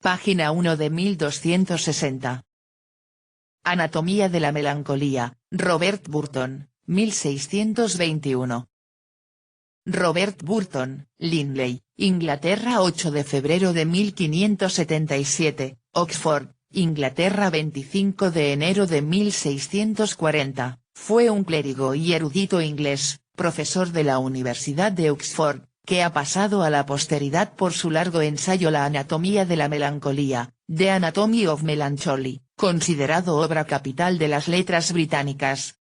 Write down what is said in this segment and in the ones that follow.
Página 1 de 1260. Anatomía de la melancolía, Robert Burton, 1621. Robert Burton, Linley, Inglaterra 8 de febrero de 1577, Oxford, Inglaterra 25 de enero de 1640, fue un clérigo y erudito inglés, profesor de la Universidad de Oxford, que ha pasado a la posteridad por su largo ensayo La anatomía de la melancolía, The Anatomy of Melancholy, considerado obra capital de las letras británicas.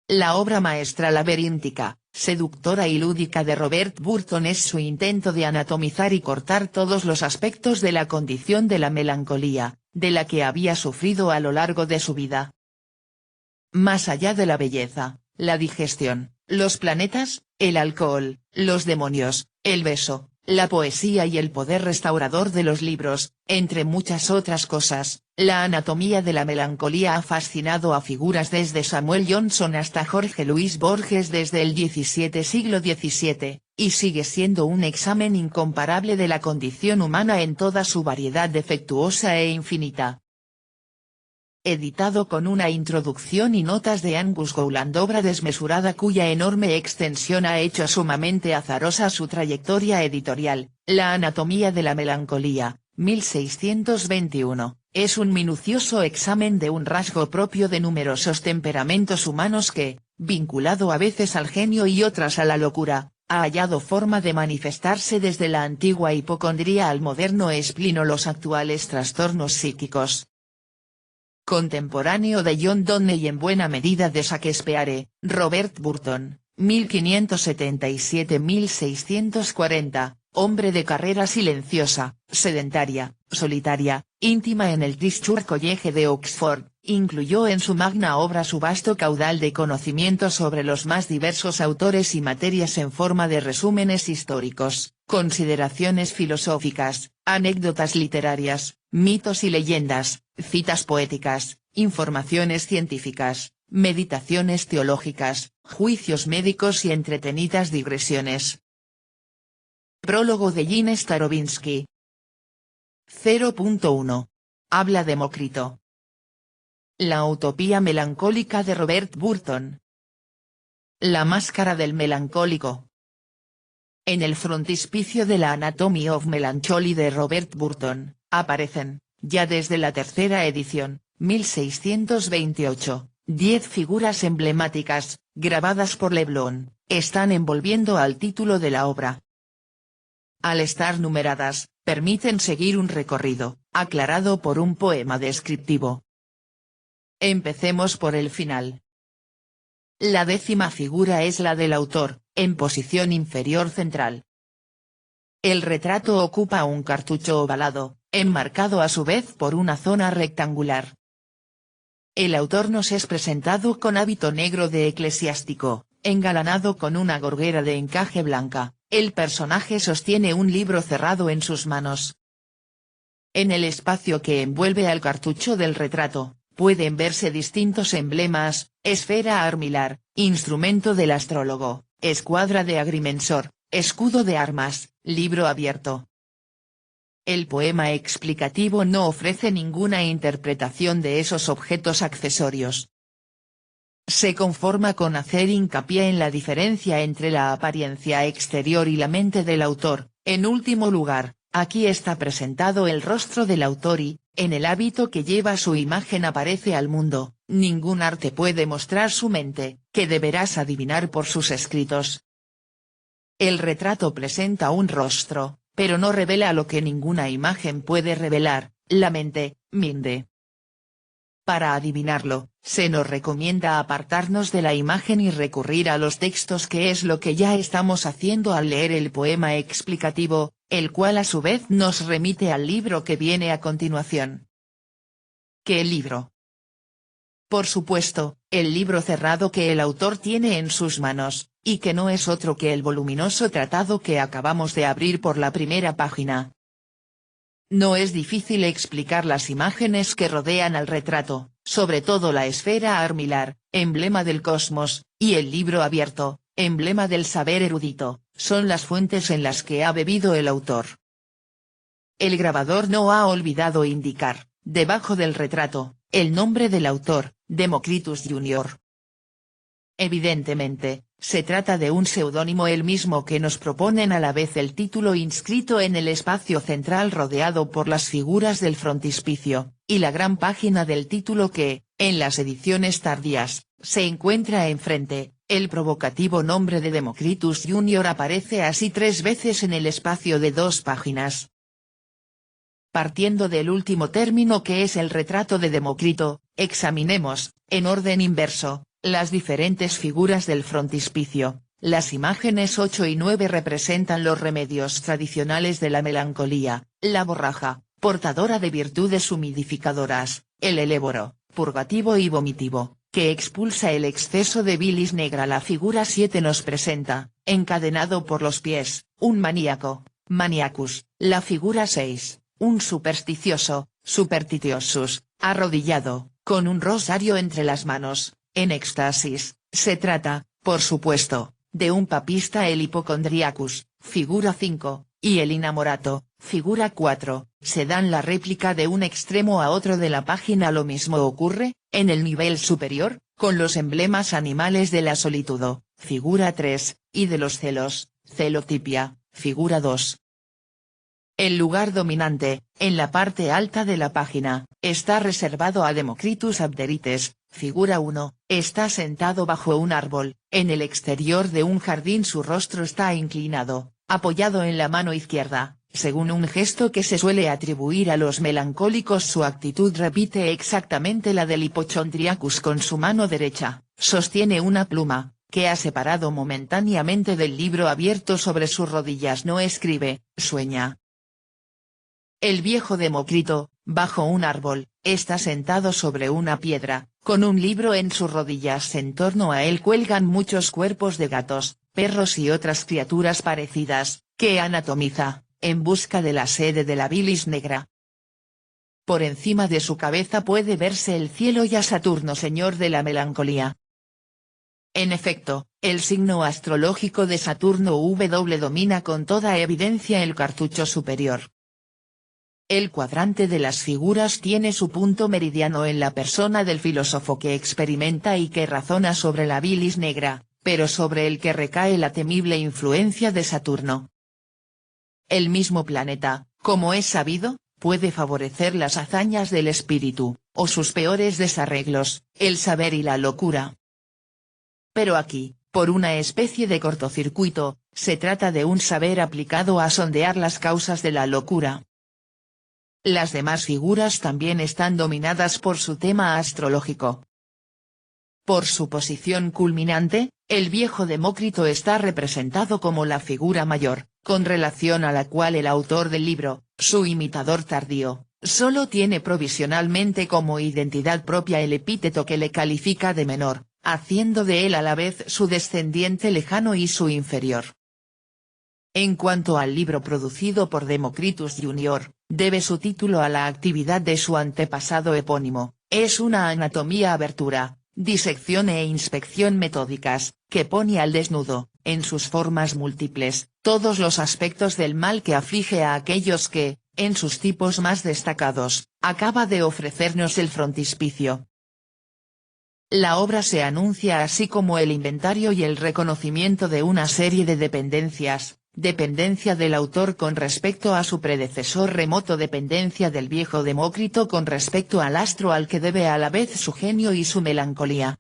La obra maestra laberíntica, seductora y lúdica de Robert Burton es su intento de anatomizar y cortar todos los aspectos de la condición de la melancolía, de la que había sufrido a lo largo de su vida. Más allá de la belleza, la digestión, los planetas, el alcohol, los demonios, el beso, la poesía y el poder restaurador de los libros, entre muchas otras cosas, la anatomía de la melancolía ha fascinado a figuras desde Samuel Johnson hasta Jorge Luis Borges desde el siglo XVII, y sigue siendo un examen incomparable de la condición humana en toda su variedad defectuosa e infinita. Editado con una introducción y notas de Angus Gowland, obra desmesurada cuya enorme extensión ha hecho sumamente azarosa su trayectoria editorial, La anatomía de la melancolía, 1621, es un minucioso examen de un rasgo propio de numerosos temperamentos humanos que, vinculado a veces al genio y otras a la locura, ha hallado forma de manifestarse desde la antigua hipocondría al moderno spleen o los actuales trastornos psíquicos. Contemporáneo de John Donne y en buena medida de Shakespeare, Robert Burton, 1577-1640, hombre de carrera silenciosa, sedentaria, solitaria, íntima en el Christ Church College de Oxford, incluyó en su magna obra su vasto caudal de conocimiento sobre los más diversos autores y materias en forma de resúmenes históricos, consideraciones filosóficas, anécdotas literarias, mitos y leyendas, citas poéticas, informaciones científicas, meditaciones teológicas, juicios médicos y entretenidas digresiones. Prólogo de Gene Starobinsky. 0.1. Habla Demócrito. La utopía melancólica de Robert Burton. La máscara del melancólico. En el frontispicio de la Anatomy of Melancholy de Robert Burton, aparecen, ya desde la tercera edición, 1628, 10 figuras emblemáticas, grabadas por Leblon, están envolviendo al título de la obra. Al estar numeradas, permiten seguir un recorrido, aclarado por un poema descriptivo. Empecemos por el final. La 10ª figura es la del autor, en posición inferior central. El retrato ocupa un cartucho ovalado, enmarcado a su vez por una zona rectangular. El autor nos es presentado con hábito negro de eclesiástico, engalanado con una gorguera de encaje blanca, el personaje sostiene un libro cerrado en sus manos. En el espacio que envuelve al cartucho del retrato, pueden verse distintos emblemas: esfera armilar, instrumento del astrólogo, escuadra de agrimensor, escudo de armas, libro abierto. El poema explicativo no ofrece ninguna interpretación de esos objetos accesorios. Se conforma con hacer hincapié en la diferencia entre la apariencia exterior y la mente del autor. En último lugar, aquí está presentado el rostro del autor y, en el hábito que lleva su imagen aparece al mundo. Ningún arte puede mostrar su mente, que deberás adivinar por sus escritos. El retrato presenta un rostro, pero no revela lo que ninguna imagen puede revelar, la mente, minde. Para adivinarlo, se nos recomienda apartarnos de la imagen y recurrir a los textos, que es lo que ya estamos haciendo al leer el poema explicativo, el cual a su vez nos remite al libro que viene a continuación. ¿Qué libro? Por supuesto, el libro cerrado que el autor tiene en sus manos, y que no es otro que el voluminoso tratado que acabamos de abrir por la primera página. No es difícil explicar las imágenes que rodean al retrato, sobre todo la esfera armilar, emblema del cosmos, y el libro abierto, emblema del saber erudito, son las fuentes en las que ha bebido el autor. el grabador no ha olvidado indicar, debajo del retrato, el nombre del autor, Democritus Jr. Evidentemente, se trata de un seudónimo, el mismo que nos proponen a la vez el título inscrito en el espacio central rodeado por las figuras del frontispicio, y la gran página del título que, en las ediciones tardías, se encuentra enfrente. El provocativo nombre de Democritus Jr. aparece así 3 veces en el espacio de 2 páginas. Partiendo del último término, que es el retrato de Demócrito, examinemos, en orden inverso, las diferentes figuras del frontispicio. Las imágenes 8 y 9 representan los remedios tradicionales de la melancolía: la borraja, portadora de virtudes humidificadoras; el eléboro, purgativo y vomitivo, que expulsa el exceso de bilis negra. La figura 7 nos presenta, encadenado por los pies, un maníaco, maniacus; la figura 6, un supersticioso, superstitiosus, arrodillado, con un rosario entre las manos, en éxtasis. Se trata, por supuesto, de un papista, el hipocondriacus, figura 5, y el inamorato, figura 4, se dan la réplica de un extremo a otro de la página. Lo mismo ocurre, en el nivel superior, con los emblemas animales de la solitudo, figura 3, y de los celos, celotipia, figura 2. El lugar dominante, en la parte alta de la página, está reservado a Democritus Abderites, figura 1, está sentado bajo un árbol, en el exterior de un jardín. Su rostro está inclinado, apoyado en la mano izquierda, según un gesto que se suele atribuir a los melancólicos. Su actitud repite exactamente la del hipochondriacus. Con su mano derecha, sostiene una pluma, que ha separado momentáneamente del libro abierto sobre sus rodillas. No escribe, sueña. El viejo Demócrito, bajo un árbol, está sentado sobre una piedra, con un libro en sus rodillas. En torno a él cuelgan muchos cuerpos de gatos, perros y otras criaturas parecidas, que anatomiza, en busca de la sede de la bilis negra. Por encima de su cabeza puede verse el cielo y a Saturno, señor de la melancolía. En efecto, el signo astrológico de Saturno W domina con toda evidencia el cartucho superior. El cuadrante de las figuras tiene su punto meridiano en la persona del filósofo que experimenta y que razona sobre la bilis negra, pero sobre el que recae la temible influencia de Saturno. El mismo planeta, como es sabido, puede favorecer las hazañas del espíritu, o sus peores desarreglos, el saber y la locura. Pero aquí, por una especie de cortocircuito, se trata de un saber aplicado a sondear las causas de la locura. Las demás figuras también están dominadas por su tema astrológico. Por su posición culminante, el viejo Demócrito está representado como la figura mayor, con relación a la cual el autor del libro, su imitador tardío, solo tiene provisionalmente como identidad propia el epíteto que le califica de menor, haciendo de él a la vez su descendiente lejano y su inferior. En cuanto al libro producido por Democritus Jr., debe su título a la actividad de su antepasado epónimo. Es una anatomía, abertura, disección e inspección metódicas, que pone al desnudo, en sus formas múltiples, todos los aspectos del mal que aflige a aquellos que, en sus tipos más destacados, acaba de ofrecernos el frontispicio. La obra se anuncia así como el inventario y el reconocimiento de una serie de dependencia del autor con respecto a su predecesor remoto, dependencia del viejo Demócrito con respecto al astro al que debe a la vez su genio y su melancolía.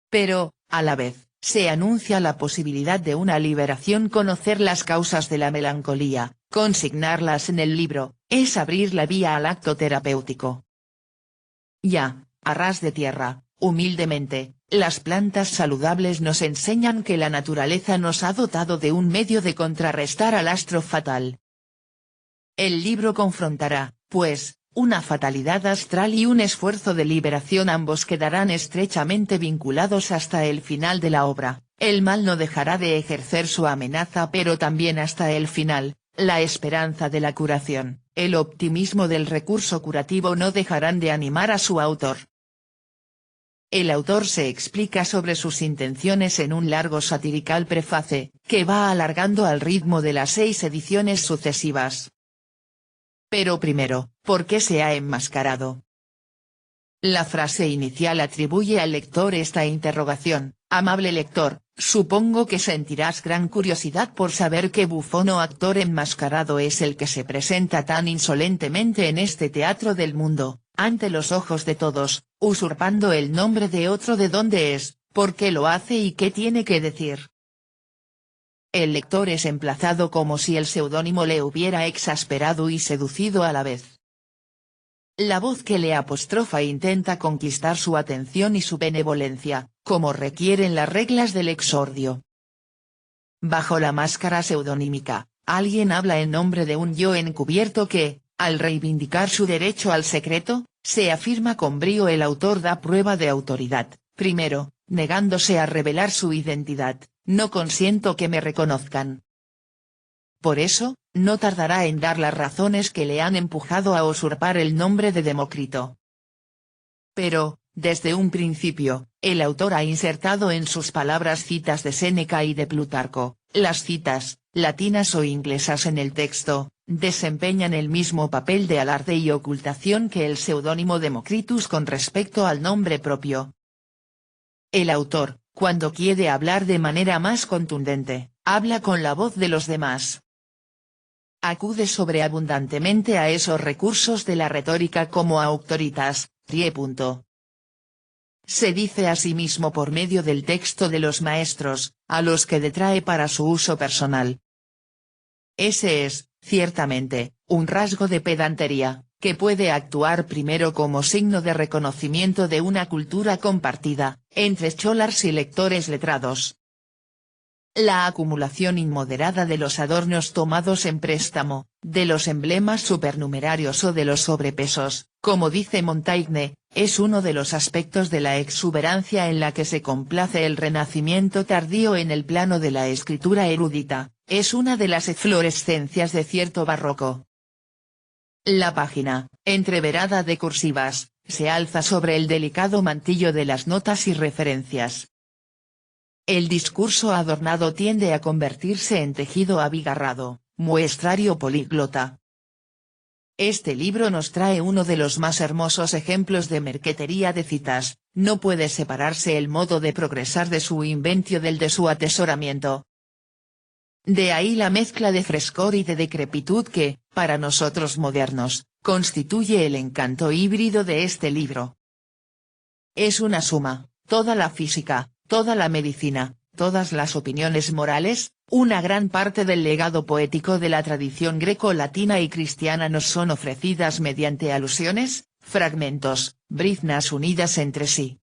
Pero, a la vez, se anuncia la posibilidad de una liberación. Conocer las causas de la melancolía, consignarlas en el libro, es abrir la vía al acto terapéutico. Ya, a ras de tierra, humildemente, las plantas saludables nos enseñan que la naturaleza nos ha dotado de un medio de contrarrestar al astro fatal. El libro confrontará, pues, una fatalidad astral y un esfuerzo de liberación. Ambos quedarán estrechamente vinculados hasta el final de la obra. El mal no dejará de ejercer su amenaza, pero también hasta el final, la esperanza de la curación, el optimismo del recurso curativo no dejarán de animar a su autor. El autor se explica sobre sus intenciones en un largo satirical preface, que va alargando al ritmo de las 6 ediciones sucesivas. Pero primero, ¿por qué se ha enmascarado? La frase inicial atribuye al lector esta interrogación: amable lector, supongo que sentirás gran curiosidad por saber qué bufón o actor enmascarado es el que se presenta tan insolentemente en este teatro del mundo, ante los ojos de todos, usurpando el nombre de otro. ¿De dónde es, por qué lo hace y qué tiene que decir? El lector es emplazado como si el seudónimo le hubiera exasperado y seducido a la vez. La voz que le apostrofa intenta conquistar su atención y su benevolencia, como requieren las reglas del exordio. Bajo la máscara pseudonímica, alguien habla en nombre de un yo encubierto que, al reivindicar su derecho al secreto, se afirma con brío. El autor da prueba de autoridad, primero, negándose a revelar su identidad: no consiento que me reconozcan. Por eso, no tardará en dar las razones que le han empujado a usurpar el nombre de Demócrito. Pero, desde un principio, el autor ha insertado en sus palabras citas de Séneca y de Plutarco. Las citas, latinas o inglesas en el texto, desempeñan el mismo papel de alarde y ocultación que el seudónimo Democritus con respecto al nombre propio. El autor, cuando quiere hablar de manera más contundente, habla con la voz de los demás. Acude sobreabundantemente a esos recursos de la retórica como a auctoritas, trie. Se dice a sí mismo por medio del texto de los maestros, a los que detrae para su uso personal. Ese es, ciertamente, un rasgo de pedantería, que puede actuar primero como signo de reconocimiento de una cultura compartida, entre scholars y lectores letrados. La acumulación inmoderada de los adornos tomados en préstamo, de los emblemas supernumerarios o de los sobrepesos, como dice Montaigne, es uno de los aspectos de la exuberancia en la que se complace el Renacimiento tardío en el plano de la escritura erudita, es una de las eflorescencias de cierto barroco. La página, entreverada de cursivas, se alza sobre el delicado mantillo de las notas y referencias. El discurso adornado tiende a convertirse en tejido abigarrado, muestrario políglota. Este libro nos trae uno de los más hermosos ejemplos de merquetería de citas. No puede separarse el modo de progresar de su inventio del de su atesoramiento. De ahí la mezcla de frescor y de decrepitud que, para nosotros modernos, constituye el encanto híbrido de este libro. Es una suma, toda la física, toda la medicina, todas las opiniones morales, una gran parte del legado poético de la tradición greco-latina y cristiana nos son ofrecidas mediante alusiones, fragmentos, briznas unidas entre sí.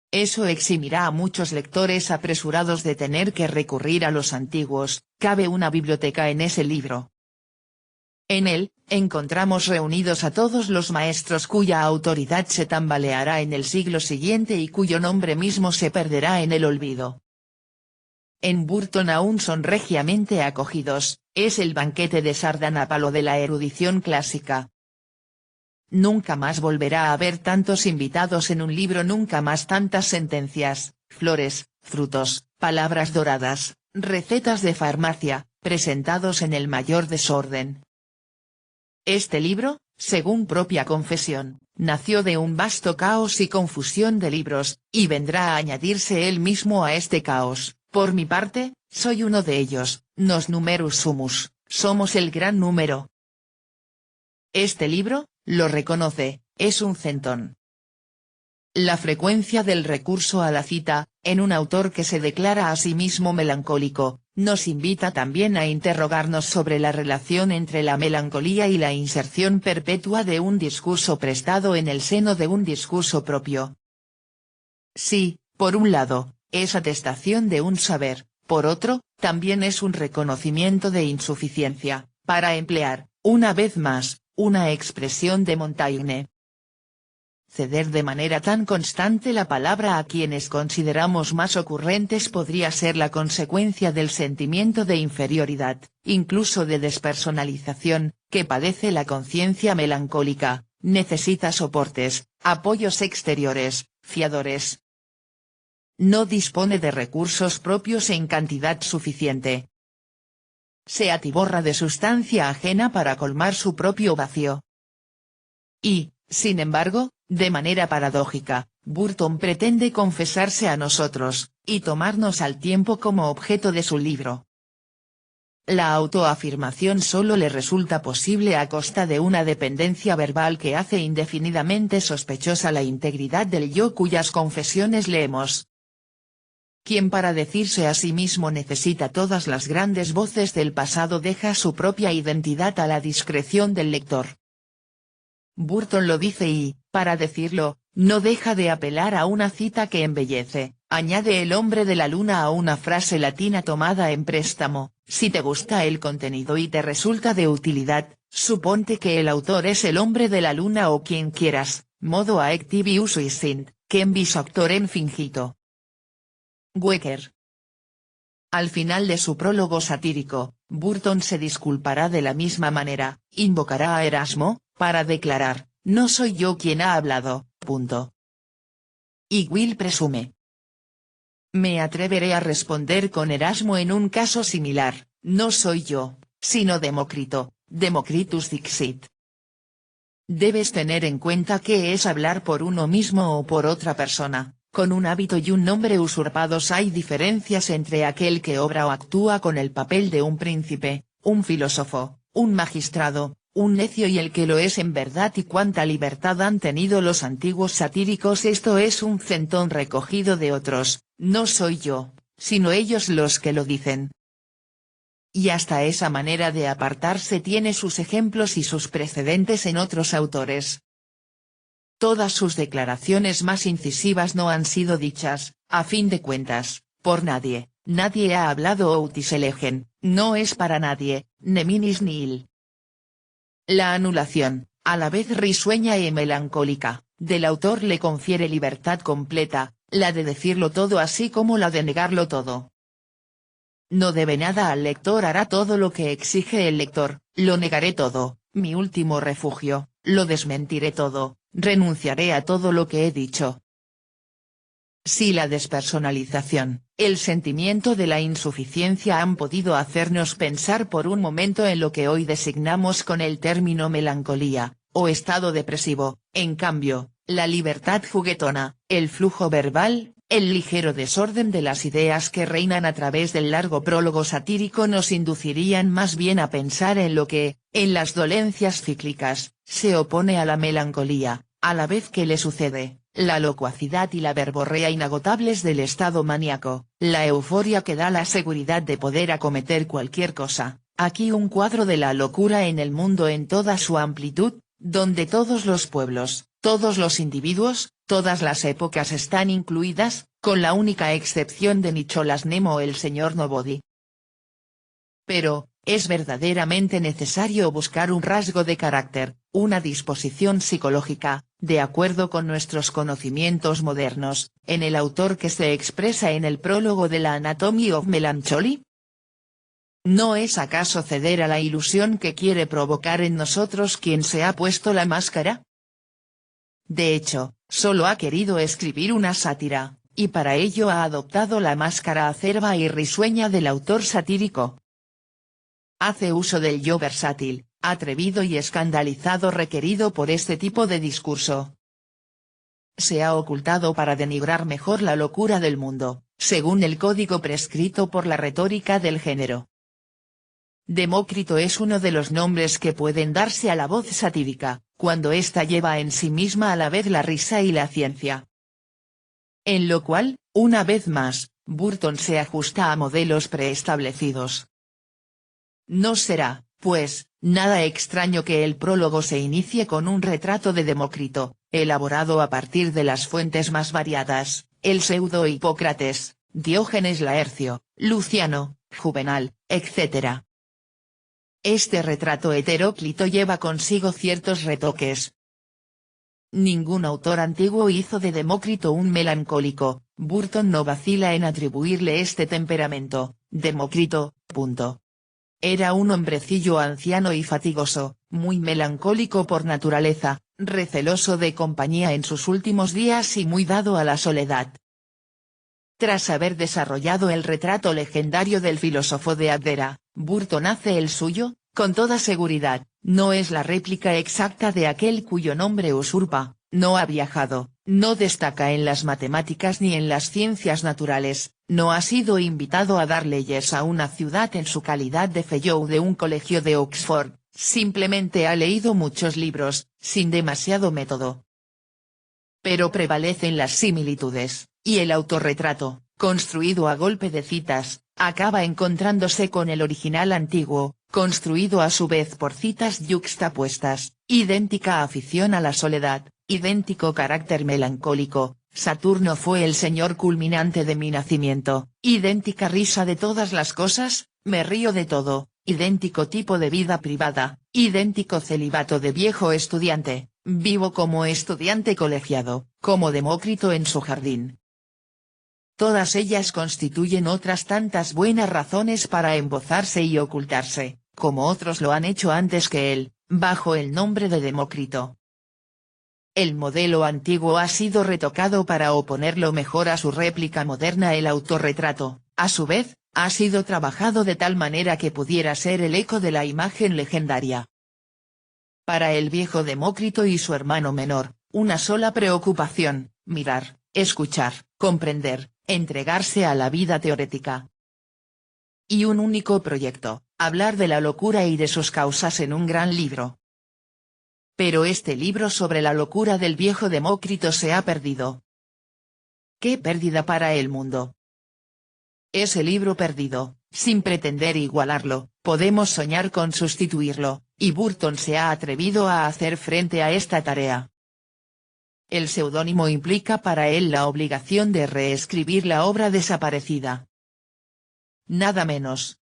Eso eximirá a muchos lectores apresurados de tener que recurrir a los antiguos. Cabe una biblioteca en ese libro. En él, encontramos reunidos a todos los maestros cuya autoridad se tambaleará en el siglo siguiente y cuyo nombre mismo se perderá en el olvido. En Burton aún son regiamente acogidos, es el banquete de Sardanápalo de la erudición clásica. Nunca más volverá a haber tantos invitados en un libro, nunca más tantas sentencias, flores, frutos, palabras doradas, recetas de farmacia, presentados en el mayor desorden. Este libro, según propia confesión, nació de un vasto caos y confusión de libros, y vendrá a añadirse él mismo a este caos. Por mi parte, soy uno de ellos, nos numerus sumus, somos el gran número. Este libro, lo reconoce, es un centón. La frecuencia del recurso a la cita, en un autor que se declara a sí mismo melancólico, nos invita también a interrogarnos sobre la relación entre la melancolía y la inserción perpetua de un discurso prestado en el seno de un discurso propio. Sí, por un lado, es atestación de un saber, por otro, también es un reconocimiento de insuficiencia, para emplear, una vez más, una expresión de Montaigne. Ceder de manera tan constante la palabra a quienes consideramos más ocurrentes podría ser la consecuencia del sentimiento de inferioridad, incluso de despersonalización, que padece la conciencia melancólica. Necesita soportes, apoyos exteriores, fiadores. No dispone de recursos propios en cantidad suficiente. se atiborra de sustancia ajena para colmar su propio vacío. Y, sin embargo, de manera paradójica, Burton pretende confesarse a nosotros, y tomarnos al tiempo como objeto de su libro. La autoafirmación solo le resulta posible a costa de una dependencia verbal que hace indefinidamente sospechosa la integridad del yo cuyas confesiones leemos. Quien para decirse a sí mismo necesita todas las grandes voces del pasado deja su propia identidad a la discreción del lector. Burton lo dice y, para decirlo, no deja de apelar a una cita que embellece, añade el hombre de la luna a una frase latina tomada en préstamo: si te gusta el contenido y te resulta de utilidad, suponte que el autor es el hombre de la luna o quien quieras, modo aectivius sui sint, quem vis actorem fingito. Wecker. Al final de su prólogo satírico, Burton se disculpará de la misma manera, invocará a Erasmo, para declarar: no soy yo quien ha hablado, punto. Y Will presume. Me atreveré a responder con Erasmo en un caso similar: no soy yo, sino Demócrito, Democritus dixit. Debes tener en cuenta qué es hablar por uno mismo o por otra persona. Con un hábito y un nombre usurpados hay diferencias entre aquel que obra o actúa con el papel de un príncipe, un filósofo, un magistrado, un necio y el que lo es en verdad, y cuánta libertad han tenido los antiguos satíricos. Esto es un centón recogido de otros, no soy yo, sino ellos los que lo dicen. Y hasta esa manera de apartarse tiene sus ejemplos y sus precedentes en otros autores. Todas sus declaraciones más incisivas no han sido dichas, a fin de cuentas, por nadie. Nadie ha hablado outis elegen, no es para nadie, neminis nihil. La anulación, a la vez risueña y melancólica, del autor le confiere libertad completa, la de decirlo todo así como la de negarlo todo. No debe nada al lector, hará todo lo que exige el lector, lo negaré todo, mi último refugio, lo desmentiré todo, renunciaré a todo lo que he dicho. Si la despersonalización, el sentimiento de la insuficiencia han podido hacernos pensar por un momento en lo que hoy designamos con el término melancolía, o estado depresivo, en cambio, la libertad juguetona, el flujo verbal, el ligero desorden de las ideas que reinan a través del largo prólogo satírico nos inducirían más bien a pensar en lo que, en las dolencias cíclicas, se opone a la melancolía, a la vez que le sucede, la locuacidad y la verborrea inagotables del estado maníaco, la euforia que da la seguridad de poder acometer cualquier cosa. Aquí un cuadro de la locura en el mundo en toda su amplitud, donde todos los pueblos, todos los individuos, todas las épocas están incluidas, con la única excepción de Nicholas Nemo, el señor Nobody. Pero, es verdaderamente necesario buscar un rasgo de carácter, una disposición psicológica, de acuerdo con nuestros conocimientos modernos, en el autor que se expresa en el prólogo de la Anatomy of Melancholy. ¿No es acaso ceder a la ilusión que quiere provocar en nosotros quien se ha puesto la máscara? De hecho, solo ha querido escribir una sátira, y para ello ha adoptado la máscara acerba y risueña del autor satírico. Hace uso del yo versátil, atrevido y escandalizado requerido por este tipo de discurso. Se ha ocultado para denigrar mejor la locura del mundo, según el código prescrito por la retórica del género. Demócrito es uno de los nombres que pueden darse a la voz satírica, cuando ésta lleva en sí misma a la vez la risa y la ciencia. En lo cual, una vez más, Burton se ajusta a modelos preestablecidos. No será, pues, nada extraño que el prólogo se inicie con un retrato de Demócrito, elaborado a partir de las fuentes más variadas, el pseudo Hipócrates, Diógenes Laercio, Luciano, Juvenal, etc. Este retrato heteróclito lleva consigo ciertos retoques. Ningún autor antiguo hizo de Demócrito un melancólico. Burton no vacila en atribuirle este temperamento. Demócrito, punto. Era un hombrecillo anciano y fatigoso, muy melancólico por naturaleza, receloso de compañía en sus últimos días y muy dado a la soledad. Tras haber desarrollado el retrato legendario del filósofo de Abdera, Burton hace el suyo, con toda seguridad, no es la réplica exacta de aquel cuyo nombre usurpa, no ha viajado, no destaca en las matemáticas ni en las ciencias naturales, no ha sido invitado a dar leyes a una ciudad en su calidad de fellow de un colegio de Oxford, simplemente ha leído muchos libros, sin demasiado método. Pero prevalecen las similitudes, y el autorretrato, construido a golpe de citas, acaba encontrándose con el original antiguo, construido a su vez por citas yuxtapuestas, idéntica afición a la soledad, idéntico carácter melancólico, Saturno fue el señor culminante de mi nacimiento, idéntica risa de todas las cosas, me río de todo, idéntico tipo de vida privada, idéntico celibato de viejo estudiante, vivo como estudiante colegiado, como Demócrito en su jardín. Todas ellas constituyen otras tantas buenas razones para embozarse y ocultarse, como otros lo han hecho antes que él, bajo el nombre de Demócrito. El modelo antiguo ha sido retocado para oponerlo mejor a su réplica moderna. El autorretrato, a su vez, ha sido trabajado de tal manera que pudiera ser el eco de la imagen legendaria. Para el viejo Demócrito y su hermano menor, una sola preocupación, mirar, escuchar, comprender, entregarse a la vida teorética. Y un único proyecto, hablar de la locura y de sus causas en un gran libro. Pero este libro sobre la locura del viejo Demócrito se ha perdido. ¡Qué pérdida para el mundo! Ese libro perdido, sin pretender igualarlo, podemos soñar con sustituirlo, y Burton se ha atrevido a hacer frente a esta tarea. El seudónimo implica para él la obligación de reescribir la obra desaparecida. Nada menos.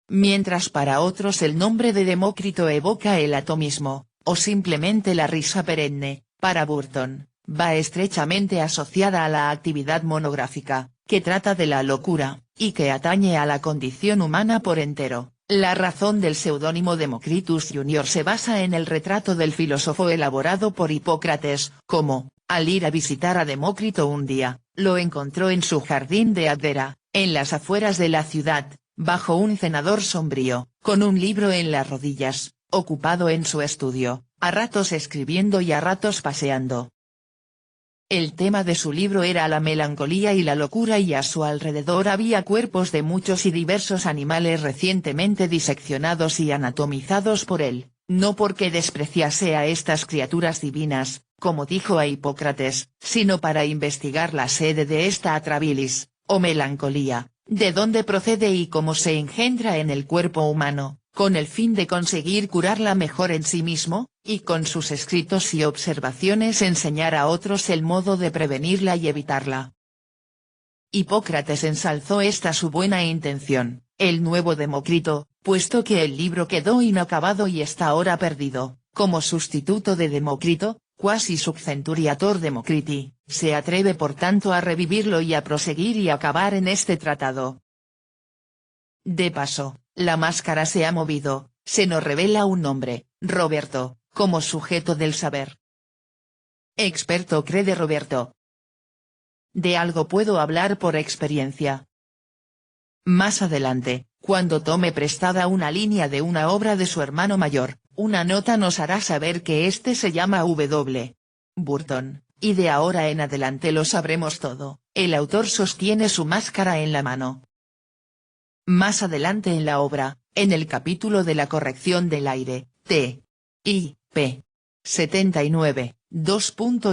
Mientras para otros el nombre de Demócrito evoca el atomismo, o simplemente la risa perenne, para Burton, va estrechamente asociada a la actividad monográfica, que trata de la locura, y que atañe a la condición humana por entero. La razón del seudónimo Democritus Jr. se basa en el retrato del filósofo elaborado por Hipócrates, como, al ir a visitar a Demócrito un día, lo encontró en su jardín de Abdera, en las afueras de la ciudad, bajo un cenador sombrío, con un libro en las rodillas, ocupado en su estudio, a ratos escribiendo y a ratos paseando. El tema de su libro era la melancolía y la locura, y a su alrededor había cuerpos de muchos y diversos animales recientemente diseccionados y anatomizados por él, no porque despreciase a estas criaturas divinas, como dijo a Hipócrates, sino para investigar la sede de esta atrabilis, o melancolía, de dónde procede y cómo se engendra en el cuerpo humano, con el fin de conseguir curarla mejor en sí mismo, y con sus escritos y observaciones enseñar a otros el modo de prevenirla y evitarla. Hipócrates ensalzó esta su buena intención, el nuevo Demócrito, puesto que el libro quedó inacabado y está ahora perdido, como sustituto de Demócrito, quasi subcenturiator Democriti, se atreve por tanto a revivirlo y a proseguir y acabar en este tratado. De paso, la máscara se ha movido, se nos revela un nombre, Roberto, como sujeto del saber. Experto cree de Roberto. De algo puedo hablar por experiencia. Más adelante, cuando tome prestada una línea de una obra de su hermano mayor, una nota nos hará saber que este se llama W. Burton, y de ahora en adelante lo sabremos todo. El autor sostiene su máscara en la mano. Más adelante en la obra, en el capítulo de la corrección del aire, T. I. P. 79,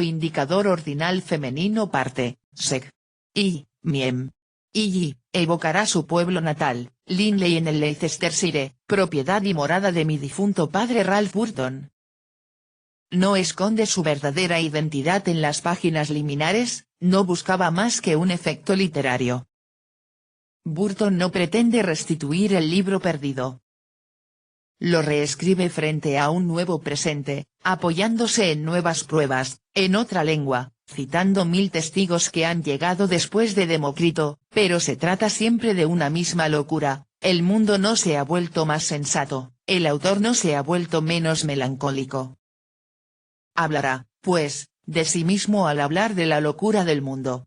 indicador ordinal femenino parte, sec. I. Miem. I. Evocará su pueblo natal, Linley en el Leicestershire, propiedad y morada de mi difunto padre Ralph Burton. No esconde su verdadera identidad en las páginas liminares, no buscaba más que un efecto literario. Burton no pretende restituir el libro perdido. Lo reescribe frente a un nuevo presente, apoyándose en nuevas pruebas, en otra lengua, citando 1000 testigos que han llegado después de Demócrito, pero se trata siempre de una misma locura. El mundo no se ha vuelto más sensato, el autor no se ha vuelto menos melancólico. Hablará, pues, de sí mismo al hablar de la locura del mundo.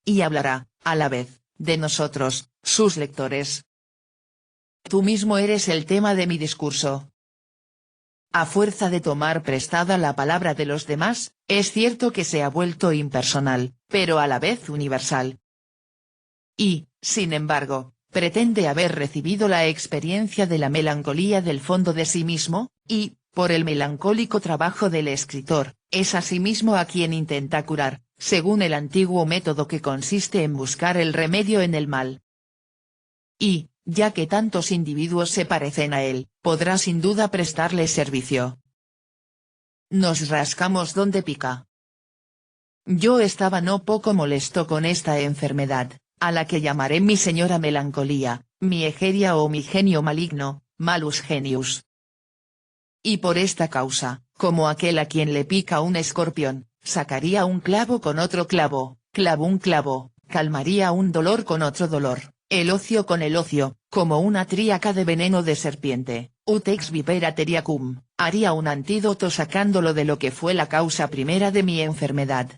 y hablará, a la vez, de nosotros, sus lectores. Tú mismo eres el tema de mi discurso. A fuerza de tomar prestada la palabra de los demás, es cierto que se ha vuelto impersonal, pero a la vez universal. Y, sin embargo, pretende haber recibido la experiencia de la melancolía del fondo de sí mismo, y, por el melancólico trabajo del escritor, es a sí mismo a quien intenta curar, según el antiguo método que consiste en buscar el remedio en el mal. Y, ya que tantos individuos se parecen a él, podrá sin duda prestarle servicio. Nos rascamos donde pica. Yo estaba no poco molesto con esta enfermedad, a la que llamaré mi señora melancolía, mi egeria o mi genio maligno, malus genius. Y por esta causa, como aquel a quien le pica un escorpión, sacaría un clavo con otro clavo, clavo un clavo, calmaría un dolor con otro dolor, el ocio con el ocio, como una tríaca de veneno de serpiente, utex vipera teriacum, haría un antídoto sacándolo de lo que fue la causa primera de mi enfermedad.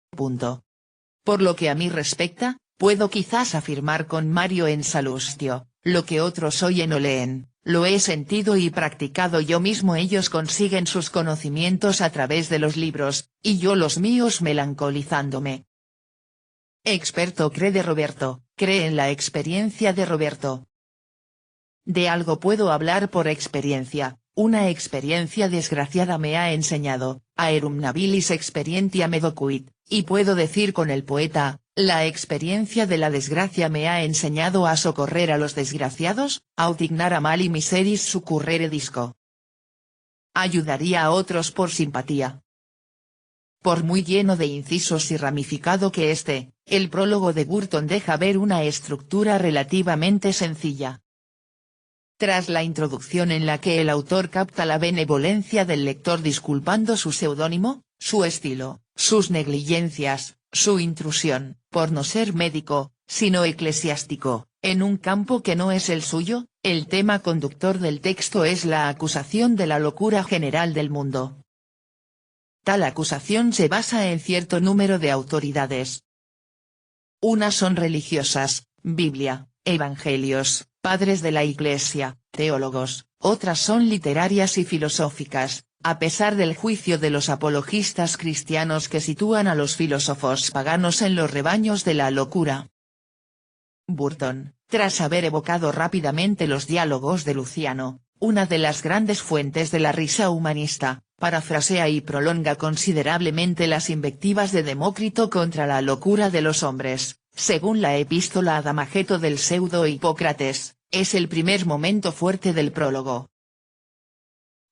Punto. Por lo que a mí respecta, puedo quizás afirmar con Mario en Salustio, lo que otros oyen o leen, lo he sentido y practicado yo mismo. Ellos consiguen sus conocimientos a través de los libros, y yo los míos melancolizándome. Experto cree de Roberto, cree en la experiencia de Roberto. De algo puedo hablar por experiencia, una experiencia desgraciada me ha enseñado, aerum nabilis experientia me docuit, y puedo decir con el poeta, la experiencia de la desgracia me ha enseñado a socorrer a los desgraciados, aut ignara mali miseris succurrere disco. Ayudaría a otros por simpatía. Por muy lleno de incisos y ramificado que esté, el prólogo de Burton deja ver una estructura relativamente sencilla. Tras la introducción en la que el autor capta la benevolencia del lector disculpando su seudónimo, su estilo, sus negligencias, su intrusión, por no ser médico, sino eclesiástico, en un campo que no es el suyo, el tema conductor del texto es la acusación de la locura general del mundo. Tal acusación se basa en cierto número de autoridades. Unas son religiosas, Biblia, Evangelios, padres de la Iglesia, teólogos, otras son literarias y filosóficas, a pesar del juicio de los apologistas cristianos que sitúan a los filósofos paganos en los rebaños de la locura. Burton, tras haber evocado rápidamente los diálogos de Luciano, una de las grandes fuentes de la risa humanista, parafrasea y prolonga considerablemente las invectivas de Demócrito contra la locura de los hombres, según la epístola a Damageto del pseudo Hipócrates, es el primer momento fuerte del prólogo.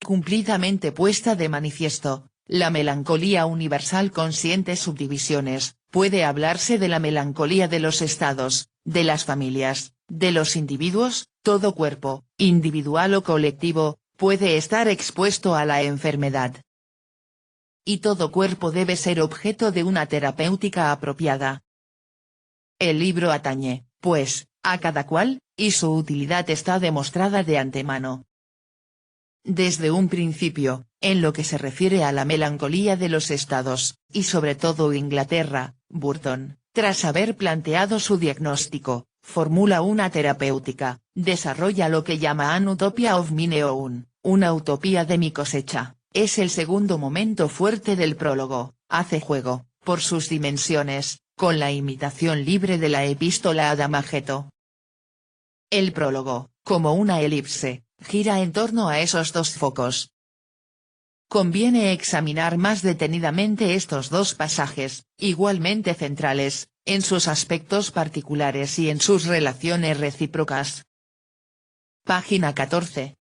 Cumplidamente puesta de manifiesto, la melancolía universal consciente subdivisiones, puede hablarse de la melancolía de los estados, de las familias, de los individuos, todo cuerpo, individual o colectivo, puede estar expuesto a la enfermedad. Y todo cuerpo debe ser objeto de una terapéutica apropiada. El libro atañe, pues, a cada cual, y su utilidad está demostrada de antemano. Desde un principio, en lo que se refiere a la melancolía de los estados, y sobre todo Inglaterra, Burton, tras haber planteado su diagnóstico, formula una terapéutica, desarrolla lo que llama An Utopia of Mine Own, una utopía de mi cosecha, es el segundo momento fuerte del prólogo, hace juego, por sus dimensiones, con la imitación libre de la epístola a Damageto. El prólogo, como una elipse, gira en torno a esos dos focos. Conviene examinar más detenidamente estos dos pasajes, igualmente centrales, en sus aspectos particulares y en sus relaciones recíprocas. Página 14.